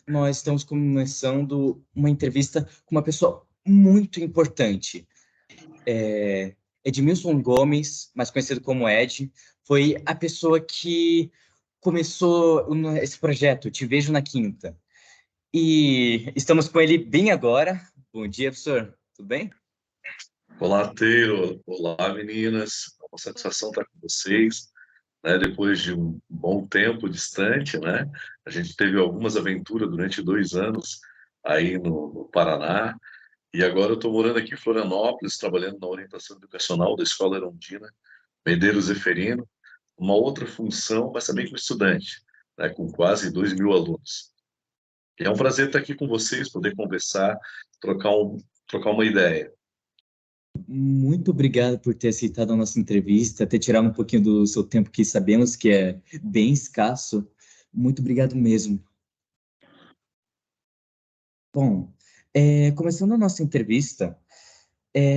nós estamos começando uma entrevista com uma pessoa muito importante. Edmilson Gomes, mais conhecido como Ed, foi a pessoa que começou esse projeto, Te Vejo na Quinta. E estamos com ele bem agora. Bom dia, professor. Tudo bem? Olá, Teiro. Olá, meninas. É uma satisfação estar com vocês, né? Depois de um bom tempo distante, né? A gente teve algumas aventuras durante 2 anos aí no Paraná, e agora eu estou morando aqui em Florianópolis, trabalhando na orientação educacional da Escola Erundina Medeiros Zeferino, uma outra função, mas também como estudante, né? Com quase 2.000 alunos. E é um prazer estar aqui com vocês, poder conversar, trocar uma ideia. Muito obrigado por ter aceitado a nossa entrevista, ter tirado um pouquinho do seu tempo, que sabemos que é bem escasso. Muito obrigado mesmo. Bom, começando a nossa entrevista,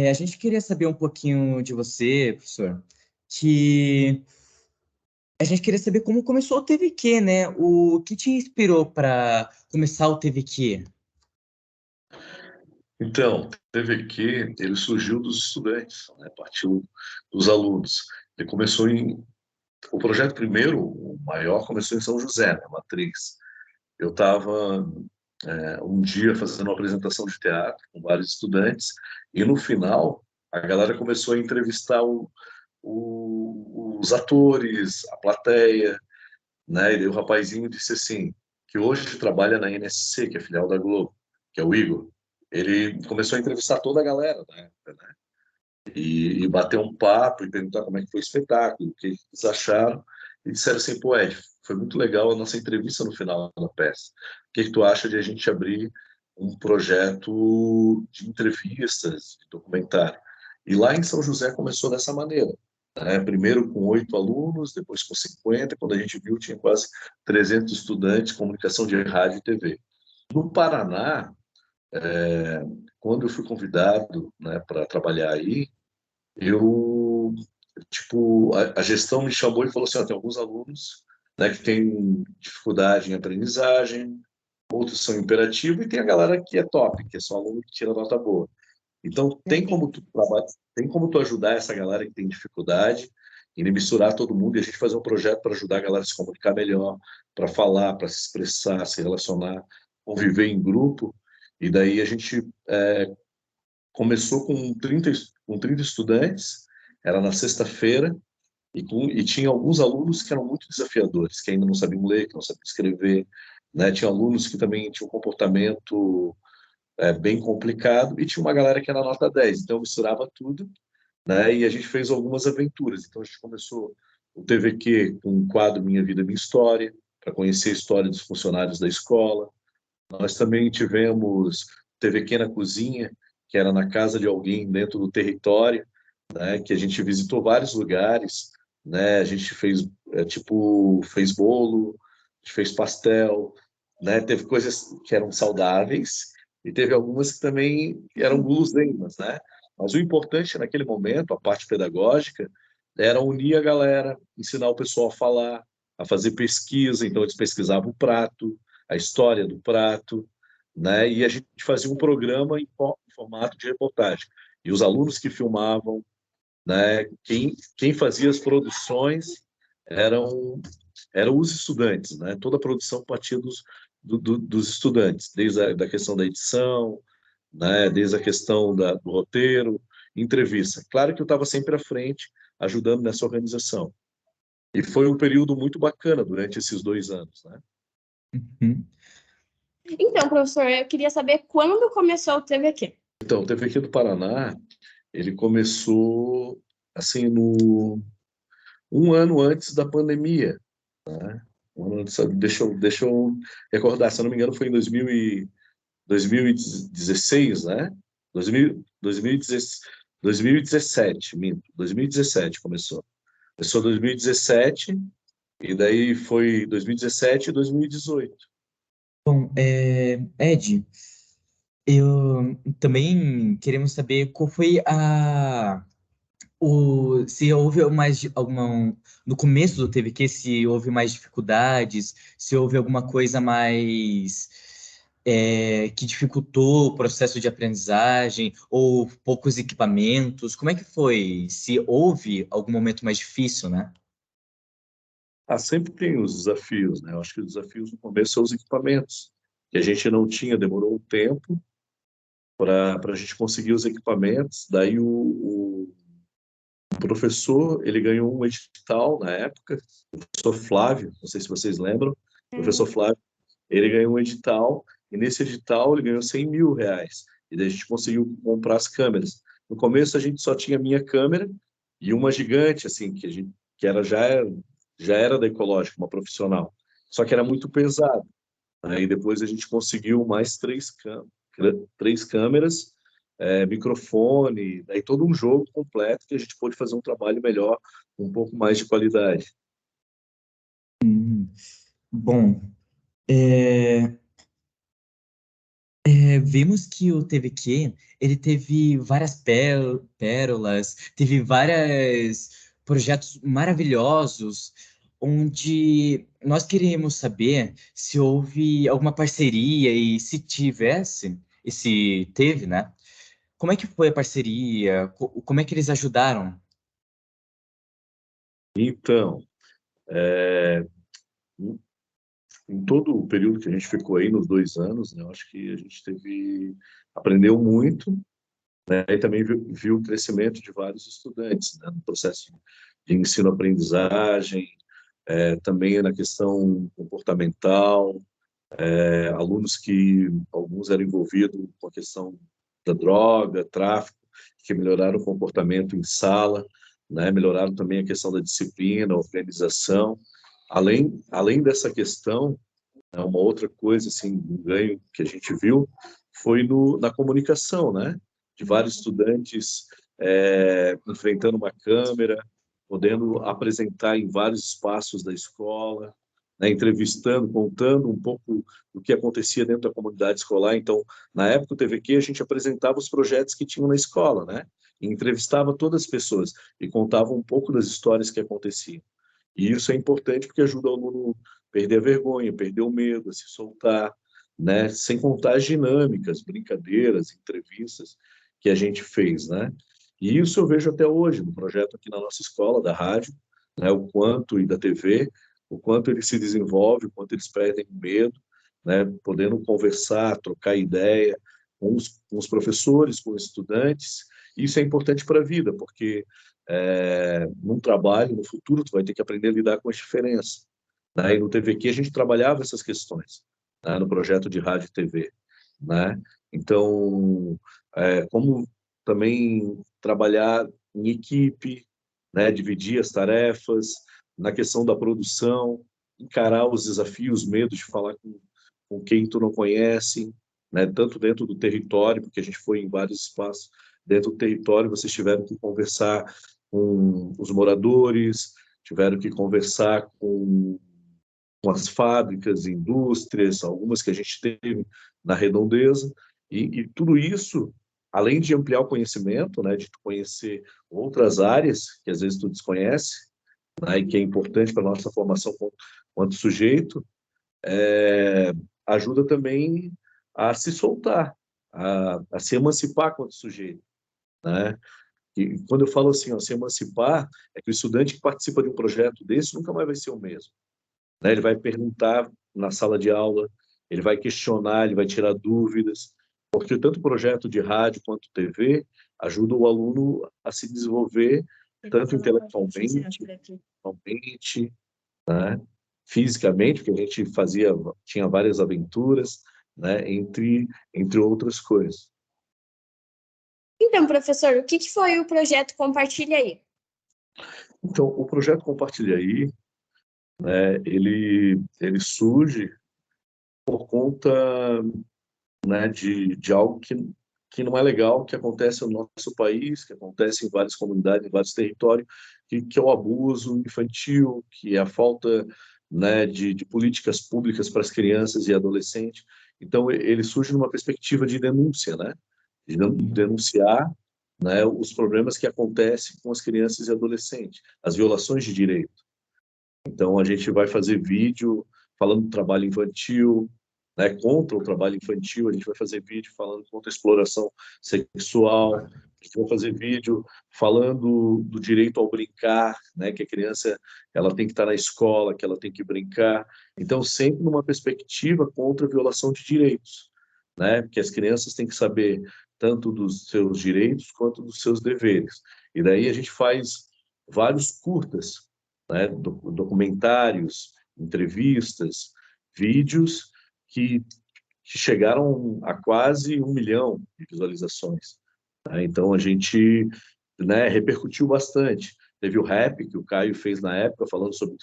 a gente queria saber um pouquinho de você, professor, que a gente queria saber como começou o TVQ, né? O que te inspirou para começar o TVQ? Então, TVQ, ele surgiu dos estudantes, né? Partiu dos alunos. Ele começou o projeto primeiro, o maior, começou em São José, né? Matriz. Eu estava um dia fazendo uma apresentação de teatro com vários estudantes e no final a galera começou a entrevistar os atores, a plateia, né? E daí o rapazinho disse assim, que hoje trabalha na NSC, que é filial da Globo, que é o Igor. Ele começou a entrevistar toda a galera, né? E bater um papo e perguntar como é que foi o espetáculo, o que eles acharam, e disseram assim, pô, Ed, foi muito legal a nossa entrevista no final da peça. O que tu acha de a gente abrir um projeto de entrevistas, de documentário? E lá em São José começou dessa maneira, né? Primeiro com 8 alunos, depois com 50, quando a gente viu tinha quase 300 estudantes, comunicação de rádio e TV. No Paraná, quando eu fui convidado, né, para trabalhar aí, eu, tipo, a gestão me chamou e falou assim, ó, tem alguns alunos, né, que têm dificuldade em aprendizagem, outros são imperativos e tem a galera que é top, que é só aluno que tira nota boa. Então, tem como tu ajudar essa galera que tem dificuldade e misturar todo mundo e a gente fazer um projeto para ajudar a galera a se comunicar melhor, para falar, para se expressar, se relacionar, conviver em grupo. E daí a gente começou com 30 estudantes, era na sexta-feira, e tinha alguns alunos que eram muito desafiadores, que ainda não sabiam ler, que não sabiam escrever, né? Tinha alunos que também tinham um comportamento bem complicado, e tinha uma galera que era nota 10, então eu misturava tudo, né? E a gente fez algumas aventuras. Então a gente começou o TVQ com um quadro Minha Vida Minha História, para conhecer a história dos funcionários da escola. Nós também tivemos TVQ na cozinha, que era na casa de alguém dentro do território, né, que a gente visitou vários lugares, né, a gente fez, fez bolo, a gente fez pastel, né, teve coisas que eram saudáveis e teve algumas que também eram guloseimas, né, mas o importante naquele momento, a parte pedagógica, era unir a galera, ensinar o pessoal a falar, a fazer pesquisa, então eles pesquisavam o prato, a história do prato, né, e a gente fazia um programa em formato de reportagem. E os alunos que filmavam, né? Quem fazia as produções eram os estudantes, né? Toda a produção partia dos estudantes, desde a da questão da edição, né? Desde a questão do roteiro, entrevista. Claro que eu estava sempre à frente, ajudando nessa organização. E foi um período muito bacana durante esses 2 anos, né? Uhum. Então, professor, eu queria saber quando começou o TVQ. Então, o TVQ do Paraná, ele começou assim no um ano antes da pandemia. Deixa eu recordar, se eu não me engano, foi em 2016, né? 2017, minto. 2017 começou. Começou 2017, e daí foi 2017 e 2018. Bom, Ed, eu também queremos saber qual foi se houve alguma no começo do TVQ, se houve mais dificuldades, se houve alguma coisa mais que dificultou o processo de aprendizagem ou poucos equipamentos? Como é que foi? Se houve algum momento mais difícil, né? Sempre tem os desafios, né? Eu acho que os desafios no começo são os equipamentos, que a gente não tinha, demorou um tempo para a gente conseguir os equipamentos. Daí o professor, ele ganhou um edital na época, o professor Flávio, não sei se vocês lembram, o professor Flávio, ele ganhou um edital, e nesse edital ele ganhou R$ 100.000, e daí a gente conseguiu comprar as câmeras. No começo a gente só tinha a minha câmera e uma gigante, assim, que era, já era da Ecológica, uma profissional, só que era muito pesado. Aí depois a gente conseguiu mais três câmeras, microfone, daí todo um jogo completo que a gente pôde fazer um trabalho melhor, um pouco mais de qualidade. Bom, vimos que o TVQ, ele teve várias pérolas, teve vários projetos maravilhosos, onde nós queríamos saber se houve alguma parceria e se tivesse, e se teve, né? Como é que foi a parceria? Como é que eles ajudaram? Então, em todo o período que a gente ficou aí, nos 2 anos, né, eu acho que a gente aprendeu muito, né, e também viu o crescimento de vários estudantes, né, no processo de ensino-aprendizagem, também na questão comportamental, alunos que alguns eram envolvidos com a questão da droga, tráfico, que melhoraram o comportamento em sala, né, melhoraram também a questão da disciplina, organização. Além dessa questão, uma outra coisa, assim, um ganho que a gente viu foi na comunicação, né? De vários estudantes enfrentando uma câmera, podendo apresentar em vários espaços da escola, né? Entrevistando, contando um pouco do que acontecia dentro da comunidade escolar. Então, na época do TVQ, a gente apresentava os projetos que tinham na escola, né? E entrevistava todas as pessoas e contava um pouco das histórias que aconteciam. E isso é importante porque ajuda o aluno a perder a vergonha, perder o medo, a se soltar, né? Sem contar as dinâmicas, brincadeiras, entrevistas que a gente fez, né? E isso eu vejo até hoje no projeto aqui na nossa escola, da rádio, né? O quanto, e da TV, o quanto ele se desenvolve, o quanto eles perdem o medo, né? Podendo conversar, trocar ideia com os professores, com os estudantes. Isso é importante para a vida, porque num trabalho, no futuro, tu vai ter que aprender a lidar com as diferenças. Né? E no TVQ a gente trabalhava essas questões, né? No projeto de rádio e TV. Né? Então, como também trabalhar em equipe, né? Dividir as tarefas, na questão da produção, encarar os desafios, medos de falar com quem tu não conhece, né? Tanto dentro do território, porque a gente foi em vários espaços dentro do território, vocês tiveram que conversar com os moradores, tiveram que conversar com as fábricas, indústrias, algumas que a gente teve na redondeza, e tudo isso, além de ampliar o conhecimento, né, de tu conhecer outras áreas que às vezes tu desconhece, né, e que é importante para a nossa formação quanto sujeito, ajuda também a se soltar, a se emancipar quanto sujeito, né? E quando eu falo assim, ó, se emancipar, é que o estudante que participa de um projeto desse nunca mais vai ser o mesmo, né? Ele vai perguntar na sala de aula, ele vai questionar, ele vai tirar dúvidas, porque tanto o projeto de rádio quanto TV ajuda o aluno a se desenvolver tanto intelectualmente, mentalmente, né? Fisicamente, porque a gente tinha várias aventuras, né? Entre outras coisas. Então, professor, o que foi o projeto Compartilha aí? Então, o projeto Compartilha aí, né, ele surge por conta, né, de algo que não é legal, que acontece no nosso país, que acontece em várias comunidades, em vários territórios, que é o abuso infantil, que é a falta, né, de políticas públicas para as crianças e adolescentes. Então, ele surge numa perspectiva de denúncia, né, de denunciar, né, os problemas que acontecem com as crianças e adolescentes, as violações de direito. Então, a gente vai fazer vídeo falando do trabalho infantil, né, contra o trabalho infantil, a gente vai fazer vídeo falando contra a exploração sexual, a gente vai fazer vídeo falando do direito ao brincar, né, que a criança ela tem que estar na escola, que ela tem que brincar. Então, sempre numa perspectiva contra a violação de direitos, né, porque as crianças têm que saber tanto dos seus direitos quanto dos seus deveres. E daí a gente faz vários curtas, né, documentários, entrevistas, vídeos que chegaram a quase 1 milhão de visualizações. Né? Então a gente, né, repercutiu bastante. Teve o rap que o Caio fez na época, falando sobre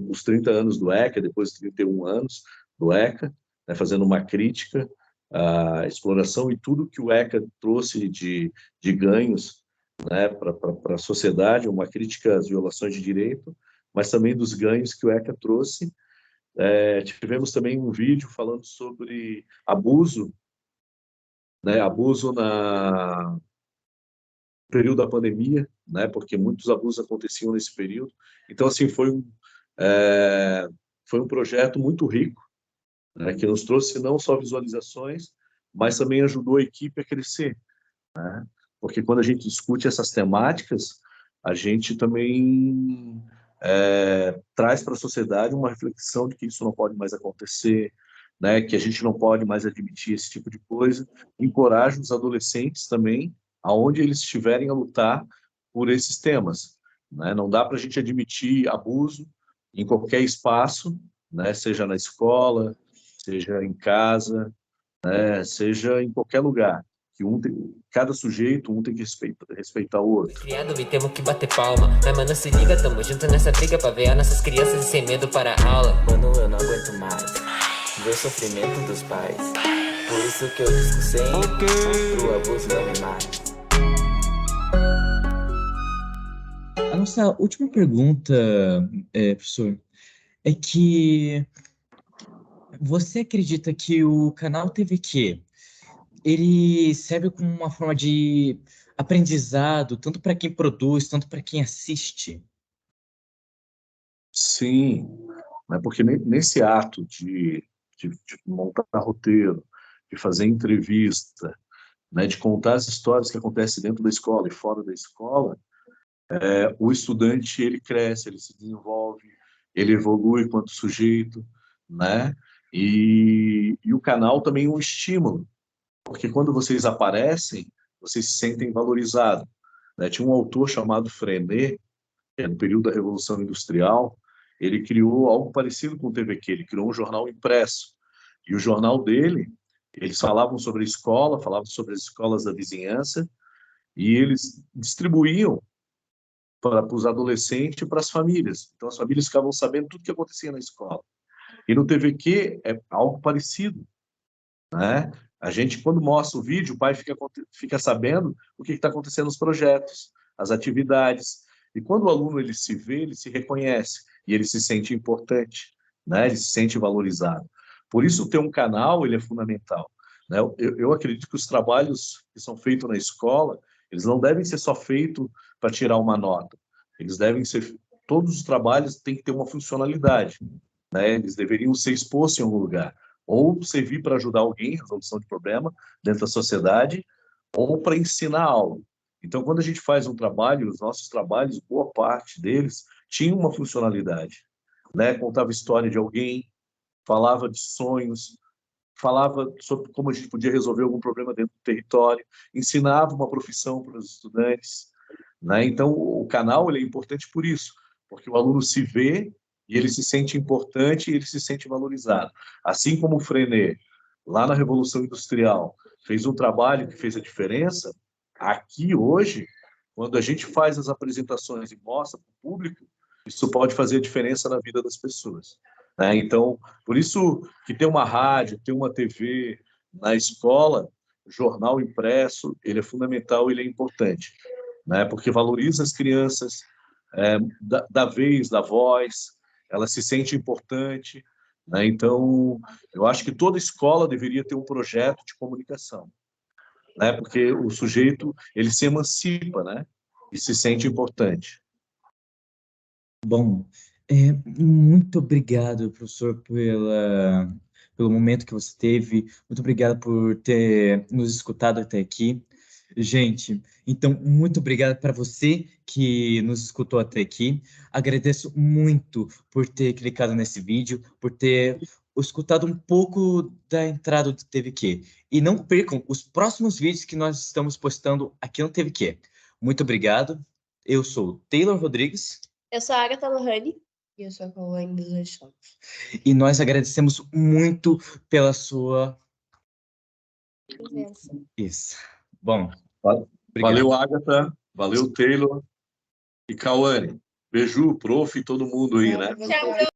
os 30 anos do ECA, depois de 31 anos do ECA, né, fazendo uma crítica à exploração e tudo que o ECA trouxe de ganhos, né, para a sociedade, uma crítica às violações de direito, mas também dos ganhos que o ECA trouxe. Tivemos também um vídeo falando sobre abuso, né, abuso no período da pandemia, né, porque muitos abusos aconteciam nesse período. Então, assim, foi um projeto muito rico, né, que nos trouxe não só visualizações, mas também ajudou a equipe a crescer, né? Porque quando a gente discute essas temáticas, a gente também traz para a sociedade uma reflexão de que isso não pode mais acontecer, né? Que a gente não pode mais admitir esse tipo de coisa. Encoraja os adolescentes também, aonde eles estiverem a lutar por esses temas, né? Não dá para a gente admitir abuso em qualquer espaço, né? Seja na escola, seja em casa, seja em qualquer lugar. Que cada sujeito, um tem que respeitar o outro. Criado e temos que bater palma. Mas mano, se liga, tamo junto nessa briga pra ver as nossas crianças e sem medo para a aula. Mano, eu não aguento mais ver o sofrimento dos pais. Por isso que eu disco sempre pro abuso não ir mais. A nossa última pergunta, professor, é que você acredita que o canal TVQ ele serve como uma forma de aprendizado, tanto para quem produz, tanto para quem assiste? Sim, né? Porque nesse ato de montar roteiro, de fazer entrevista, né? De contar as histórias que acontecem dentro da escola e fora da escola, o estudante ele cresce, ele se desenvolve, ele evolui quanto sujeito, né? E o canal também é um estímulo, porque quando vocês aparecem, vocês se sentem valorizados, né? Tinha um autor chamado Frenet, no período da Revolução Industrial, ele criou algo parecido com o TVQ, ele criou um jornal impresso. E o jornal dele, eles falavam sobre a escola, falavam sobre as escolas da vizinhança, e eles distribuíam para os adolescentes e para as famílias. Então, as famílias ficavam sabendo tudo o que acontecia na escola. E no TVQ é algo parecido, né? A gente, quando mostra o vídeo, o pai fica sabendo o que está acontecendo nos projetos, as atividades. E quando o aluno ele se vê, ele se reconhece e ele se sente importante, né? Ele se sente valorizado. Por isso, ter um canal ele é fundamental, né? Eu acredito que os trabalhos que são feitos na escola, eles não devem ser só feitos para tirar uma nota. Eles devem ser... Todos os trabalhos têm que ter uma funcionalidade, né? Eles deveriam ser expostos em algum lugar, ou servir para ajudar alguém em resolução de problema dentro da sociedade, ou para ensinar algo. Então, quando a gente faz um trabalho, os nossos trabalhos, boa parte deles, tinha uma funcionalidade, né? Contava a história de alguém, falava de sonhos, falava sobre como a gente podia resolver algum problema dentro do território, ensinava uma profissão para os estudantes, né? Então, o canal ele é importante por isso, porque o aluno se vê e ele se sente importante e ele se sente valorizado. Assim como o Frenet, lá na Revolução Industrial, fez um trabalho que fez a diferença, aqui hoje, quando a gente faz as apresentações e mostra para o público, isso pode fazer a diferença na vida das pessoas, né? Então, por isso que ter uma rádio, ter uma TV na escola, jornal impresso, ele é fundamental, ele é importante, né? Porque valoriza as crianças, da vez, da voz, ela se sente importante, né? Então, eu acho que toda escola deveria ter um projeto de comunicação, né? Porque o sujeito ele se emancipa, né? E se sente importante. Bom, muito obrigado, professor, pelo momento que você teve. Muito obrigado por ter nos escutado até aqui. Gente, então, muito obrigado para você que nos escutou até aqui. Agradeço muito por ter clicado nesse vídeo, por ter escutado um pouco da entrada do TVQ. E não percam os próximos vídeos que nós estamos postando aqui no TVQ. Muito obrigado. Eu sou o Taylor Rodrigues. Eu sou a Agatha Lohane. E eu sou a Cauane dos Dois Santos. E nós agradecemos muito pela sua. Presença. Isso. Bom, Valeu, obrigado. Agatha. Valeu, Taylor. E Cauane. Beijo, prof e todo mundo aí, né? Tchau, tchau.